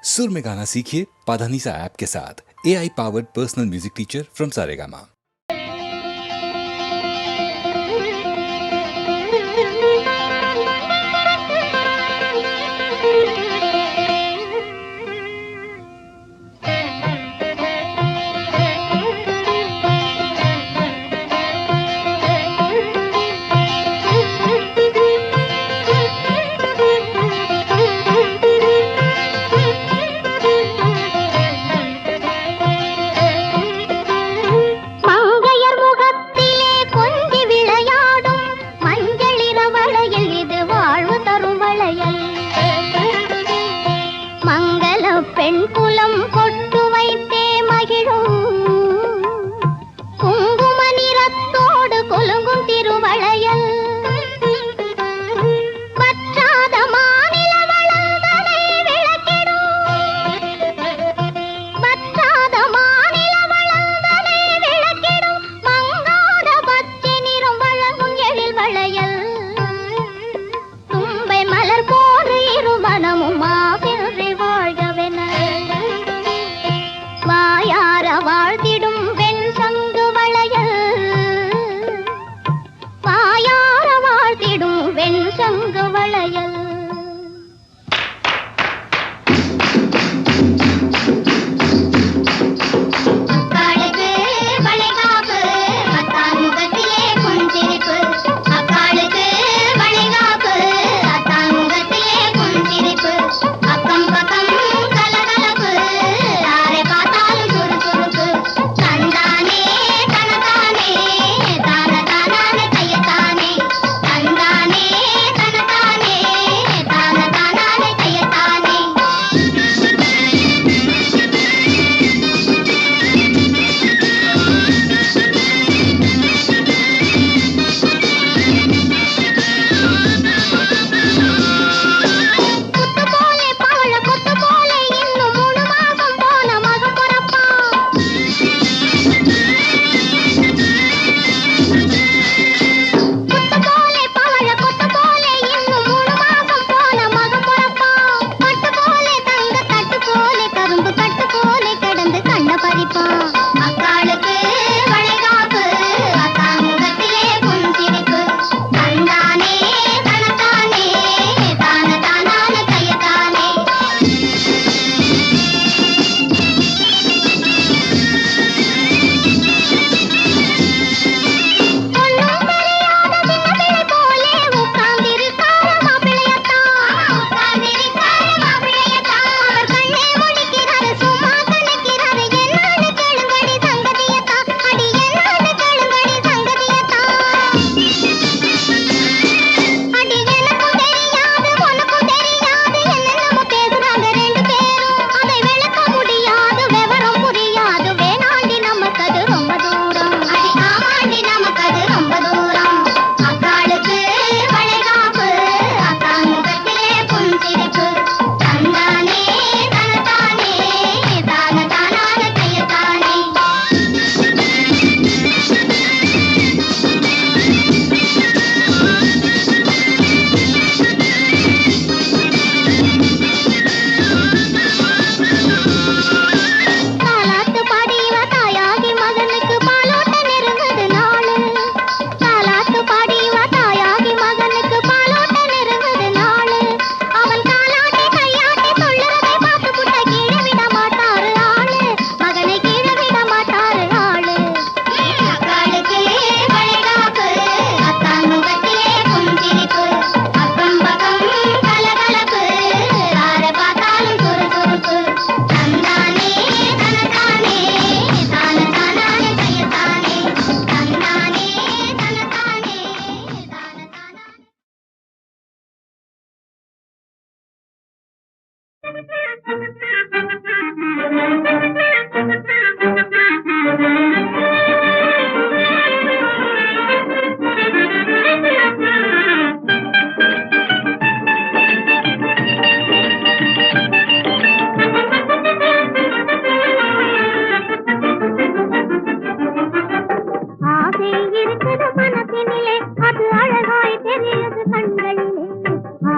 सुर में गाना सीखिए पाधानीसा ऐप के साथ। AI powered personal music teacher from Saregama.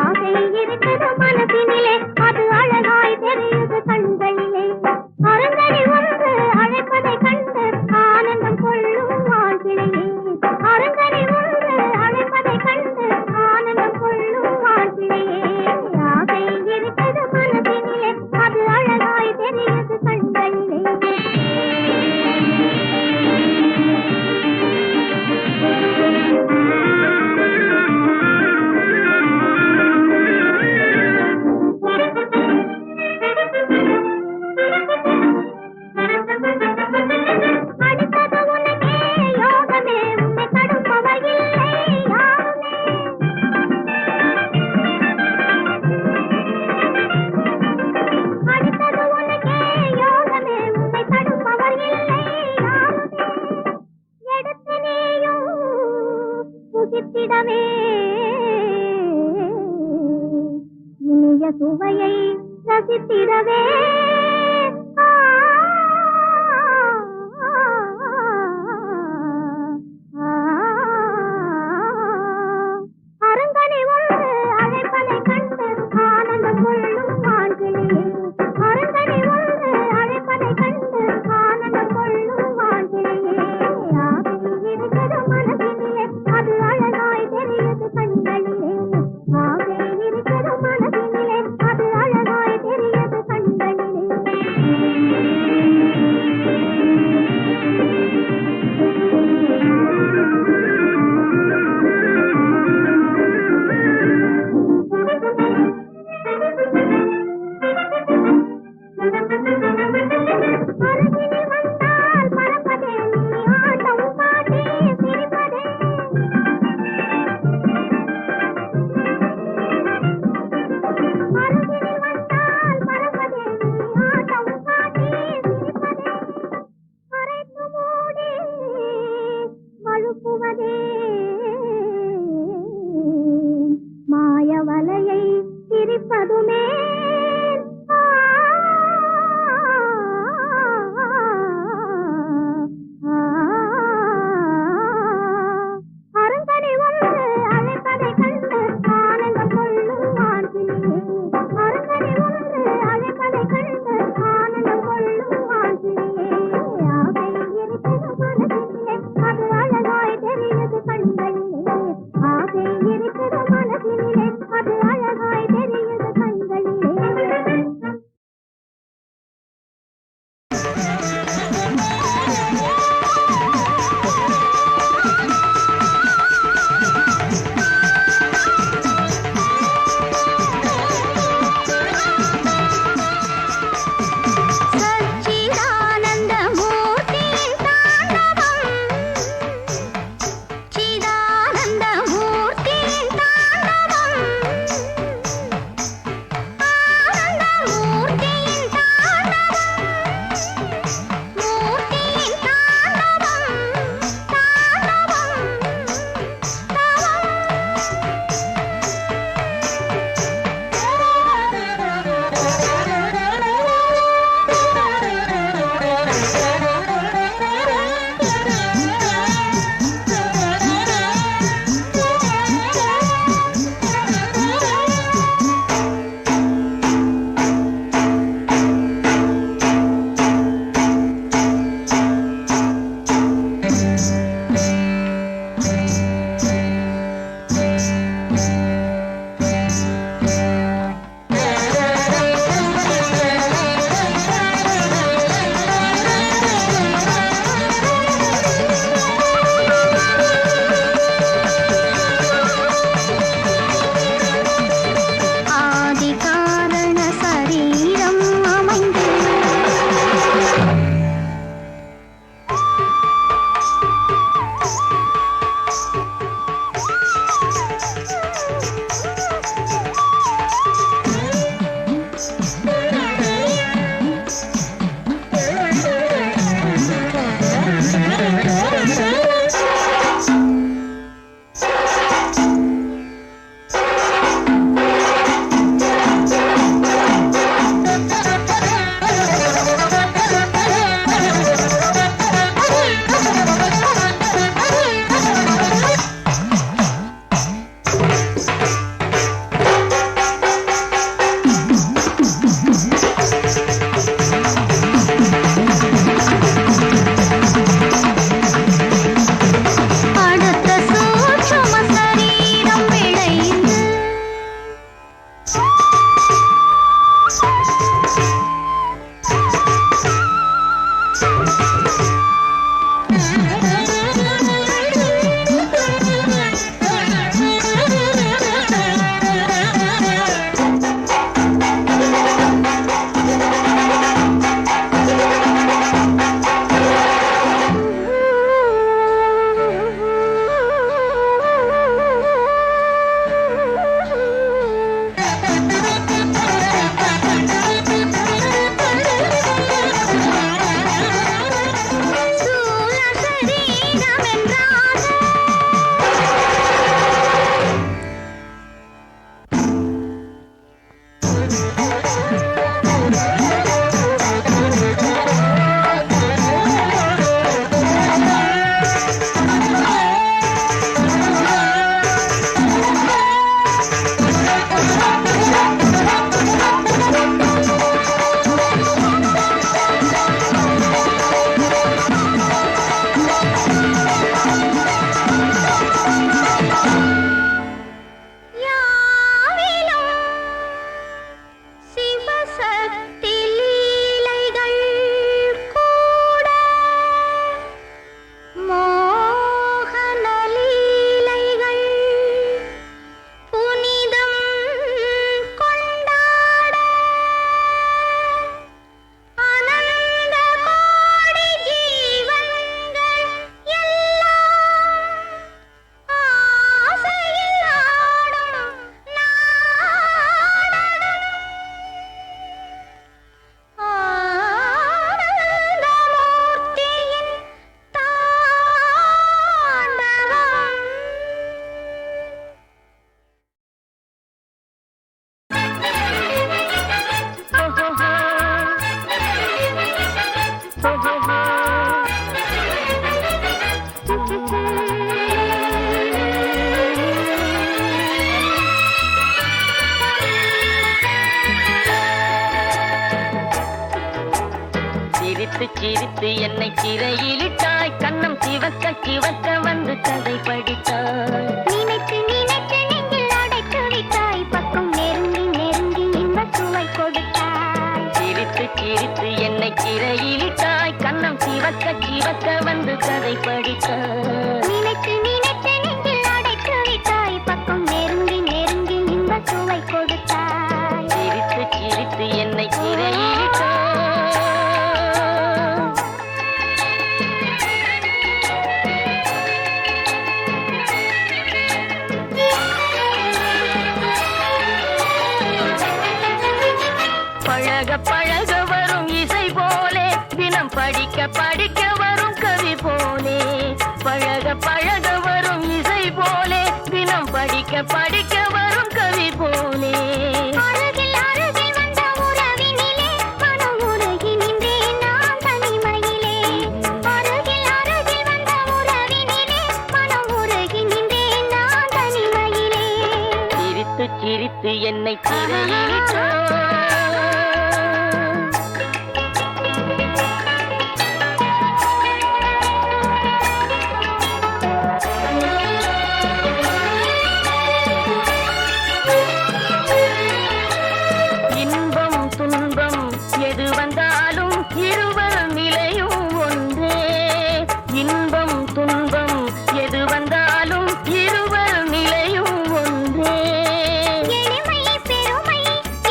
ஆசை இருக்கிற மனதினிலே அது அழகாய் தெரியுது நிலவே ஆ, ஆ, அருங்கனி ஒன்று அழைப்பதை கண்டு ஆனந்தம் கொள்ளும் மான்கிளியே அருங்கனி ஒன்று அழைப்பதை கண்டு ஆனந்தம் கொள்ளும் மான்கிளியே ஆசை இருக்கிறது மனதினிலே அது அழகாய் தெரியுது கண்களிலே ஆசை இருக்கிறது மனதினிலே அது அழகாய் தெரியுது கண்களிலே அருகினில் வந்தால் மறப்பதே நீ ஆட்டம் பாடி சிரிப்பதே அருகினில் வந்தால் மறப்பதே நீ ஆட்டம் பாடி சிரிப்பதே மறைத்து மூடி வழுப்புவதே மாய வலையை சிரிப்பதுமே ஆ, சிரித்து சிரித்து என்னை சிறையிலிட்டாய், கண்ணம் சிவக்க சிவக்க வந்து கதை படித்தாய். நினைத்து நினைத்து நெஞ்சில் அடைத்து விட்டாய், பக்கம் நெருங்கி நெருங்கி இன்ப சுவை கொடுத்தாய். சிரித்து சிரித்து என்னை சிறையிலிட்டாய், கண்ணம் சிவக்க சிவக்க வந்து கதை படித்தாய். நினைத்து நினைத்து நெஞ்சில் அடைத்து விட்டாய், பக்கம் நெருங்கி நெருங்கி இன்ப சுவை கொடுத்தாய். சிரித்து சிரித்து என்னை சிறையிலிட்டாய். பழக பழக வரும் இசை போலே, தினம் படிக்க படிக்க வரும் கவி போலே. பழக பழக வரும் இசை போலே, தினம் படிக்க படிக்க வரும் கவி போலே. அருகில் அருகில் வந்த உறவினிலே மனம் உருகி நின்றேன் நான் தனிமையிலே. அருகில் அருகில் வந்த உறவினிலே மனம் உருகி நின்றேன் நான் தனிமையிலே. சிரித்து சிரித்து என்னை சிறையிலிட்டாய். இன்பம் துன்பம் எது வந்தாலும் இருவர் நிலையும் ஒன்றே. இன்பம் துன்பம் எது வந்தாலும் இருவர் நிலையும் ஒன்றே. எளிமை பெருமை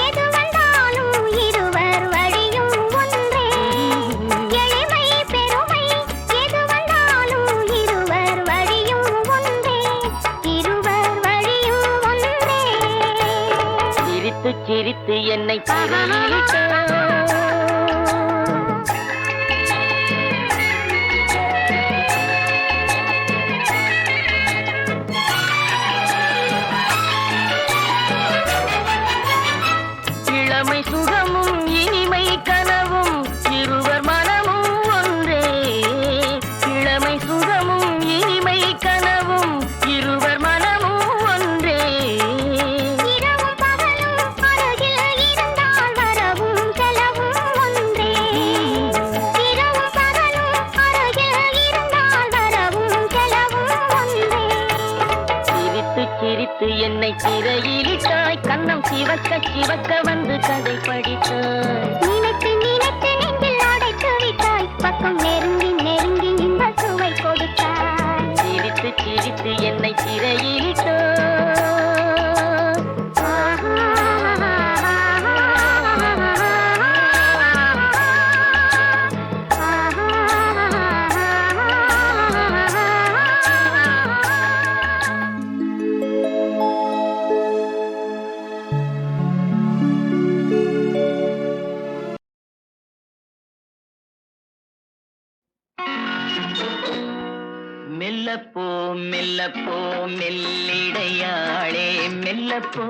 எது வந்தாலும் இருவர் வழியும் ஒன்றே. எளிமை பெருமை எது வந்தாலும் இருவர் வழியும் ஒன்றே. இருவர் வழியும் ஒன்றே. சிரித்து சிரித்து என்னை சிறையிலிட்டாய். இளமை சுகமும் இனிமை கனவும் இருவர் மனமும் ஒன்றே. இளமை சுகமும் இனிமை கனவும் இருவர் மனமும் ஒன்றே. இரவும் பகலும் அருகில் இருந்தால் வரவும் செலவும் ஒன்றே. இரவும் பகலும் அருகில் இருந்தால் வரவும் செலவும் ஒன்றே. சிரித்து சிரித்து என்னை சிறையிலிட்டாய், கண்ணம் சிவக்க சிவக்க வந்து கதை படித்தாய். நினைத்து நினைத்து நெஞ்சில் அடைத்து விட்டாய், பக்கம் நெருங்கி நெருங்கி இன்ப சுவை கொடுத்தாய். சிரித்து சிரித்து என்னை சிறையிலிட்டாய். மெல்லப்போ மெல்லப்போ மெல்லிடையாளே மெல்லப்போ.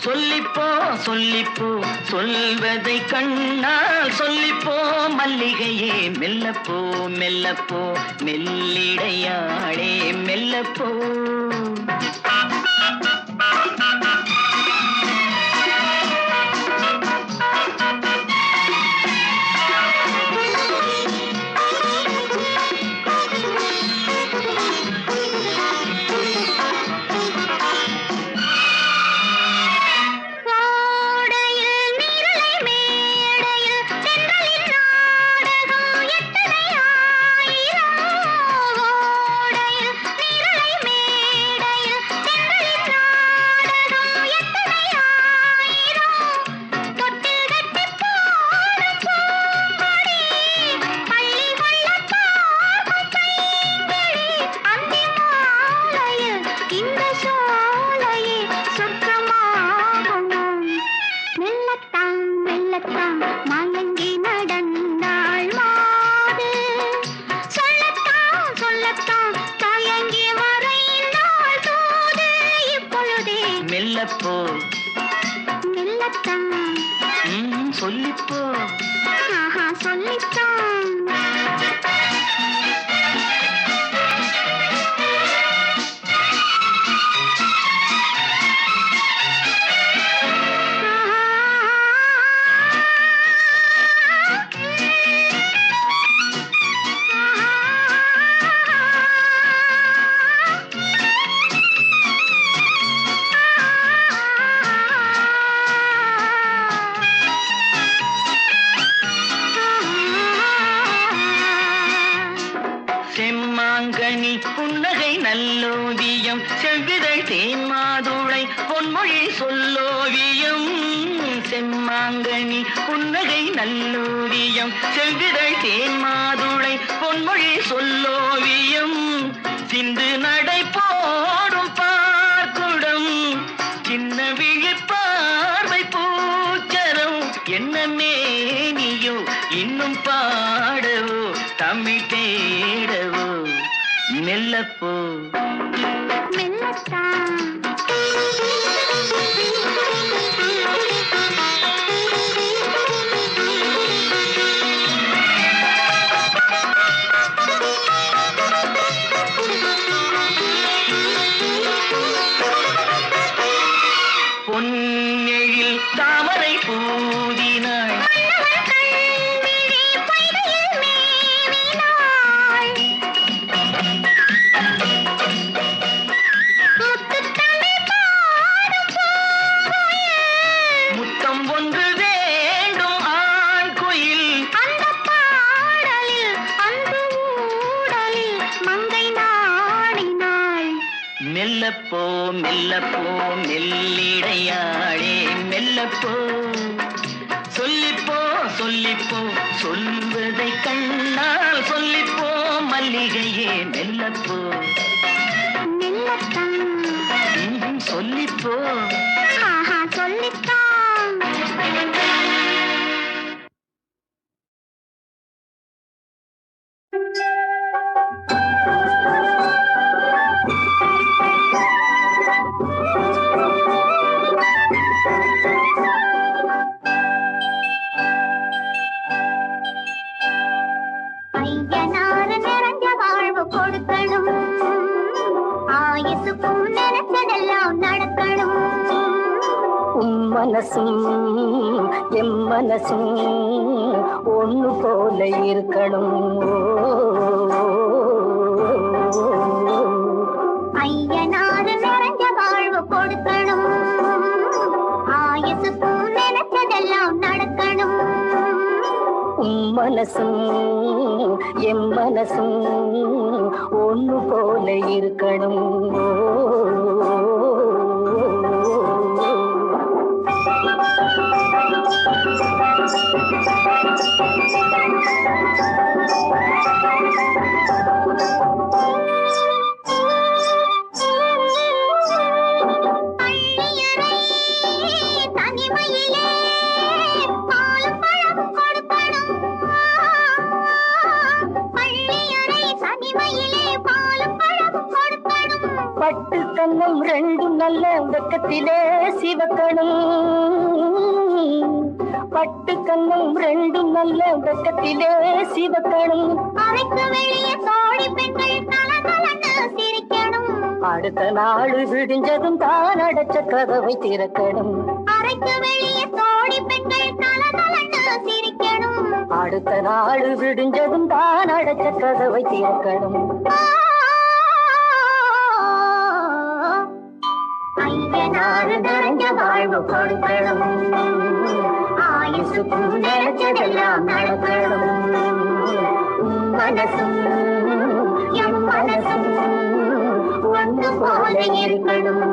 சொல்லிப்போ சொல்லிப்போ சொல்வதை கண்ணால் சொல்லிப்போ மல்லிகையே. மெல்லப்போ மெல்லப்போ மெல்லிடையாளே மெல்லப்போ. ஓடையில் நீரலை மேடையில் சென்றலின் நாடகம் எத்தனை ஆயிரம். ஓடையில் நீரலை மேடையில் சென்றலின் நாடகம் எத்தனை ஆயிரம். தொட்டில் கட்டிப் போடும் பூங்கொடி, பள்ளி கொள்ளப் போகும் பைங்கிளி. அந்தி மாலையில் இந்த சோலையே சொர்க்கமாகும். மெல்லத்தான் மெல்லத்தான் மயங்கி நடந்தாள் மாது. சொல்லத்தான் சொல்லத்தான் தயங்கி வரைந்தாள் தூது. இப்பொழுதே மெல்லப்போ மெல்லத்தான் சொல்லிப்போ. ஆஹா சொல்லித்தான். மாங்கனி புன்னகை நல்லோவியம் செவ்விதழ் தேன் மாதுளை பொன்மொழி சொல்லோவியம் சிந்து நடை போடும் பார்க்குடம் சின்ன விழிப்பார்வை பூச்சரம் என்ன மேனியோ இன்னும் பாடவோ தமிழ் தேடவோ மெல்லப்போ மெல்லத்தான் பொன்னெழில் தாமரை பூதினாள் முத்தம் ஒன்று வேண்டும் ஆண் குயில் அந்த பாடலில் அந்த ஊடலில் மங்கை நாடினாள் மெல்லப்போ மெல்லப்போ மெல்லிடையாளே மெல்லப்போ சொல்லிப்போ சொல்லிப்போ சொல்வதை கண்ணால் சொல்லிப்போ மல்லிகையே மெல்லப்போ மெல்லத்தான் சொல்லிப்போ ஆஹா சொல்லித்தான் ஐயனார் நிறைஞ்ச வாழ்வு கொடுக்கணும் ஆயுசுக்கும் நினைச்சதெல்லாம் நடக்கணும் உம் மனசும் எம் மனசும் ஒண்ணு போல இருக்கணும். ஐயனார் நிறைஞ்ச வாழ்வு கொடுக்கணும் ஆயுசுக்கும் நினைச்சதெல்லாம் நடக்கணும் உம் மனசும் எம் மனசும் ஒண்ணு போல இருக்கணும். பட்டு கண்ணம் ரெண்டும் நல்ல வெக்கத்திலே சிவக்கணும். பட்டு கண்ணம் ரெண்டும் நல்ல வெக்கத்திலே சிவக்கணும். அறைக்கு வெளியே தோழி பெண்கள் தலதலன்னு சிரிக்கணும். அடுத்த நாள் விடிஞ்சதும் தான் அடைச்ச கதவை திறக்கணும். அறைக்கு வெளியே தோழி பெண்கள் தலதலன்னு சிரிக்கணும். அடுத்த நாள் விடிஞ்சதும் தான் அடைச்ச கதவை திறக்கணும். ஐயனார் நிறைஞ்ச வாழ்வு கொடுக்கணும் ஆயுசுக்கும் நினைச்சதெல்லாம் நடக்கணும். உன் மனசும் என் மனசும் ஒன்று போல இருக்கணும்.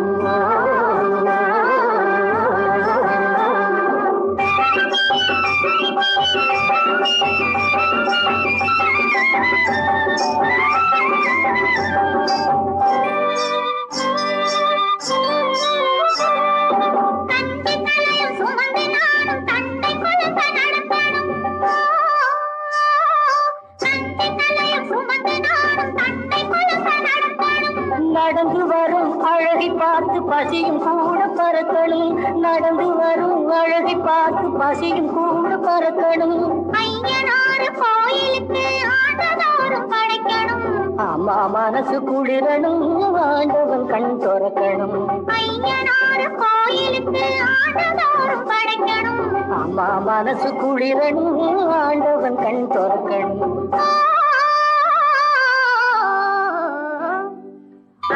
நடந்து வரும் அழகை பார்த்து பசியும் கூட பறக்கணும். நடந்து வரும் அழகை பார்த்து பசியும் கூட பறக்கணும். ஐயனார் கோயிலுக்கு ஆண்டதோறும் படைக்கணும். அம்மா மனசு குளிரணும், ஆண்டவன் கண் திறக்கணும். ஐயனார் கோயிலுக்கு ஆண்டதோறும் படைக்கணும். அம்மா மனசு குளிரணும், ஆண்டவன் கண் திறக்கணும்.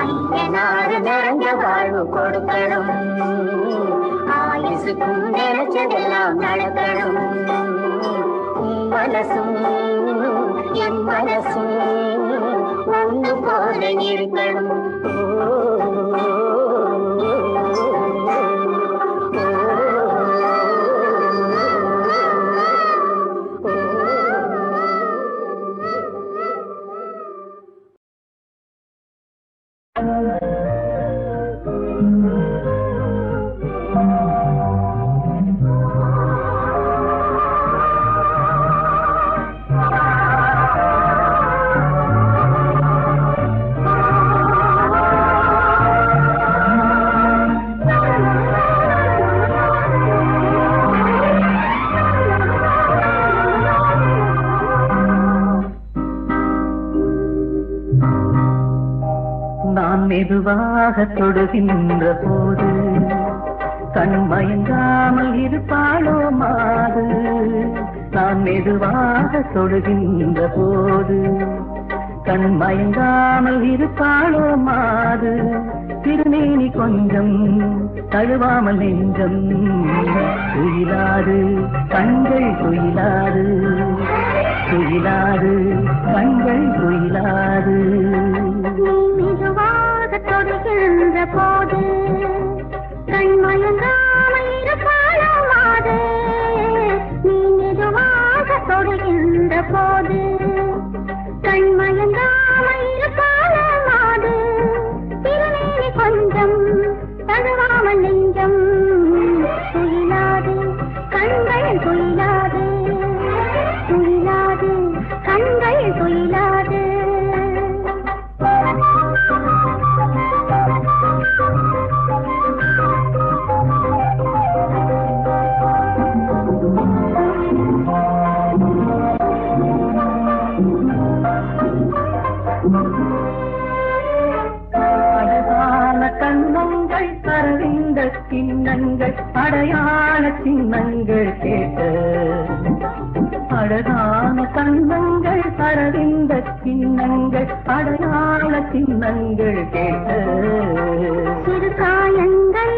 ஐயனார் நிறைஞ்ச வாழ்வு கொடுக்கணும் ஆயுசுக்கும் நினைச்சதெல்லாம் நடக்கணும். உன் மனசும் என் மனசும் ஒன்று போல இருக்கணும். மெதுவாக தொடுகின்ற போது கண் மயங்காமல் இருப்பாளோ மாது நான் மெதுவாக தொடுகின்ற போது கண் மயங்காமல் இருப்பாளோ மாது திருமேனி கொஞ்சம் தழுவாமல் நெஞ்சம் துயிலாது கண்கள் துயிலாது துயிலாது கண்கள் துயிலாது நீ மெதுவாக தொடுகின்ற போது கண் மயங்காமல் இருப்பாளோ மாது நீ மெதுவாக தொடுகின்ற போது கண் மயங்காமல் இருப்பாளோ மாது திருமேனி கொஞ்சம் தழுவாமல் நெஞ்சம் துயிலாது கண்கள் துயிலாது துயிலாது கண்கள் துயிலாது அழகான கண்ணங்கள் தரவிந்த சின்னங்கள் அடையாள சின்னங்கள் கேட்ட அழகான கண்ணங்கள் தரவிந்த சின்னங்கள் அடையாள சின்னங்கள் கேட்ட சிறு காயங்கள்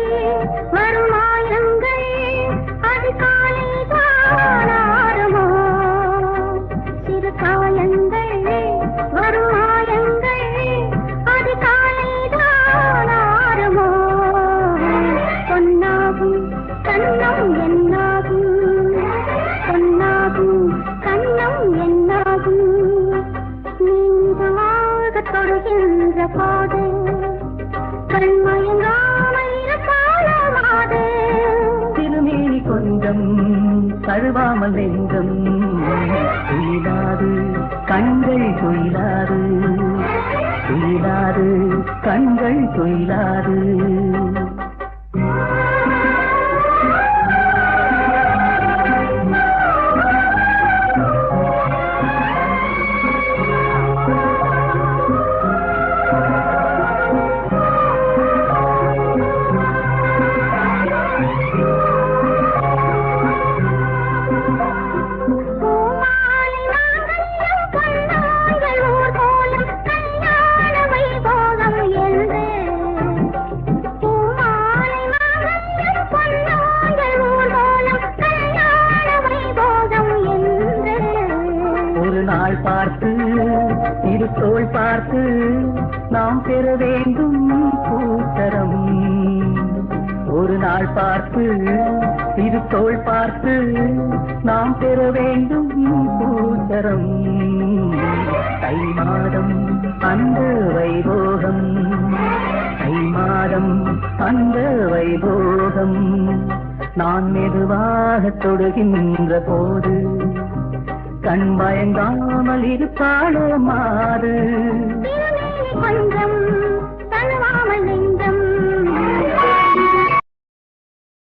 வருமாயங்கள் அது காலை தாராரமோ சிறு காயங்கள் வருமாயங்கள் அது காலை தாராரமோ பொன்னாகும் கண்ணம் என்னாகும் பொன்னாகும் கண்ணம் என்னாகும் நீங்களாக தொடுகின்ற போது கண்மயங்காமல் இருப்பாளமாது திருமேனி கொஞ்சம் தழுவாமல் நெஞ்சம் துயிலாது கண்கள் துயிலாது துயிலாது கண்கள் துயிலாது பூமாலை மாங்கல்யம் பொன்னாங்கள் ஊர் கோலம் கல்யாண வைபோகம் என்று பூமாலை மாங்கல்யம் பொன்னாங்கள் ஊர் கோலம் கல்யாண வைபோகம் என்று ஒரு நாள் பார்த்து திருத்தோள் பார்த்து நாம் பெற வேண்டும் பூத்தரம் ஒரு நாள் பார்த்து திருத்தோள் பார்த்து நாம் பெற வேண்டும் பூத்தரம் தை மாதம் அந்த வைபோகம் தை மாதம் அந்த வைபோகம் நான் மெதுவாக தொடுகின்ற போது கண் பயங்காமல் இருப்பாளோ மா